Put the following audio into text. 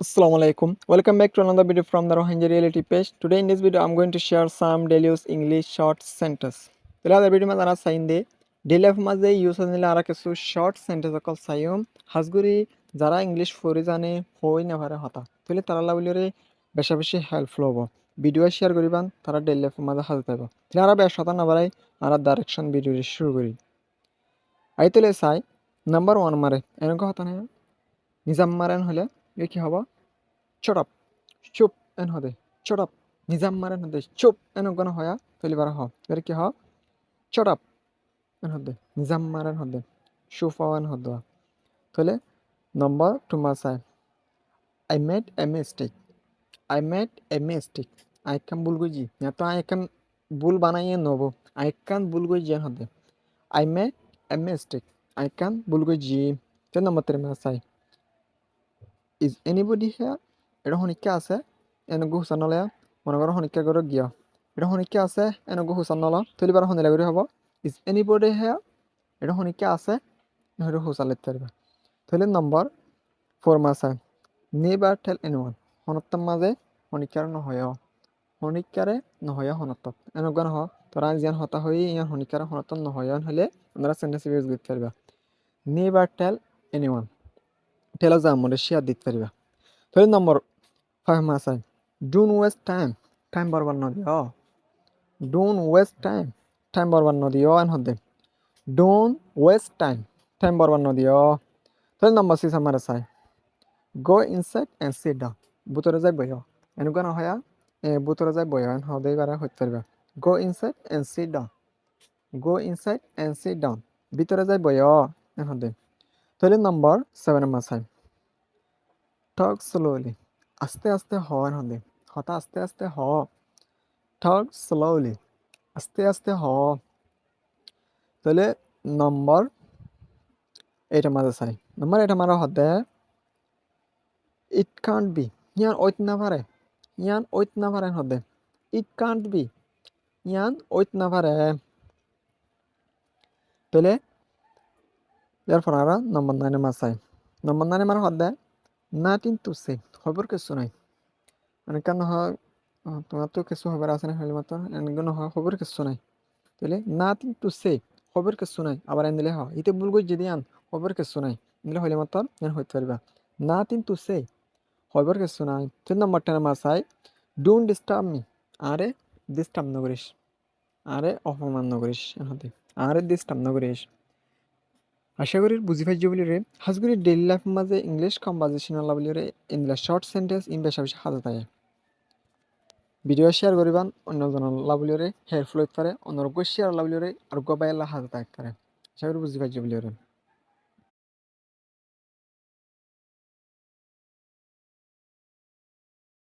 Assalamualaikum. Welcome back to another video from the Rohingya Reality page. Today in this video, I'm going to share some daily use English short sentence. Tila video में तारा sign दे daily life में जे use होने Lara केसु short sentence अकल सायुम हासगुरी जरा English फोरी जाने होई ना भरे होता. तले तारा ला बोलियो रे बेशा बेशी helpful होगा. Video share करीबान तारा daily life में जा हाल ताइबा. तले आरा बेशा होता ना भराई आरा direction video शुरू करी. आई तले साइ number 1 मारे एनको होता ना निजाम मारन हले ये কি হবা shut up চুপ এন হদে shut up নিজাম মারেন হদে চুপ এন গণ হয়া তলিবার হ এর কি হ shut up এন হদে নিজাম মারেন হদে সুফাওয়ান হদে তলে নম্বর 2 মাসায় I made a mistake I made a mistake I can ভুল গজি না তো I can ভুল বানাইয়ে নব I can ভুল গজি এন হদে I made a mistake I can ভুল গজি তে নম্বর 3 মাসায় Is anybody here এটা হনিকে আছে এনগু হুসান নলে মনে করো হনিকে করে গিয়া এটা হনিকে আছে এনগু হুসান নলা তলিবার হনিলা করে হবো ইজ এনিবডি হিয়ার এটা হনিকে আছে নহরে হুসান লিখতে পারবে তাহলে নম্বর 4 মাসে নেভার টেল এনিওয়ান হনত্তম মাঝে হনিকার হনিকারে নহয় হনত এনগু নহ তোরা জিয়ান হতা হই ইয়ান হনিকার হনতম নহয় হলে আমরা সেন্টেন্স ইউজ করতে পারবে নেভার টেল এনিওয়ান টেলা যা মনে শেয়ার দিতে পারবে তাহলে নম্বর 5 মাসে don't waste time বরবাদ নদিও don't waste time বরবাদ নদিও এন হদে don't waste time বরবাদ নদিও তাহলে নম্বর 6 আমার আছে go inside and sit down ভিতরে যাই বইও এনেকুৱা নহয়া ভিতরে যাই বইও এন হদে বারে হইতে পারবে go inside and sit down go inside and sit down ভিতরে যাই বইও এন হদে তাহলে নম্বর 7 আমার আছে talk slowly আস্তে আস্তে হ এন হদে হতা আস্তে আস্তে হ talk slowly আস্তে আস্তে হ তাহলে নম্বর 8 মাঝে চাই নম্বর 8 মারা হতে it can't be ইয়ান ওইত না পারে হতে it can't be ইয়ান ওইত না পারে তাহলে এরপর আর নম্বর 9 মাঝে চাই নম্বর 9 মারা হতে nothing to say খবর কিছু নাই মানে কেন হয় তোমার তো কিছু খবর আছে না হলে মতো এনগো নহয় খবর কিছু নাই তাহলে nothing to say খবর কিছু নাই আবার এন দিলে হয় ইতে ভুল কই যদি আন খবর কিছু নাই দিলে হইলে মতো এন হইতে পারবা nothing to say খবর কিছু নাই 3 নম্বর 10 মাসাই don't disturb me আরে ডিস্টার্ব নকরিস আরে অপমান নকরিস এনতে আরে ডিস্টার্ব নকরিস আশা করি বুঝি পাইছো বলি রে হাজগুরি ডেইলি লাইফ মাঝে ইংলিশ কনভারসেশন বলি রে ইন দ্য শর্ট সেন্টেন্স ইন বেশা বেশি হাজা থাকে ভিডিও শেয়ার করিবান অন্যজন লাভলিওরে হেল্পফুল হইতে পারে অন্যরকম শেয়ার লাভলিওরে আর গোবাইলা হাজা থাকতে পারে আশা করি বুঝি পাইছো বলি রে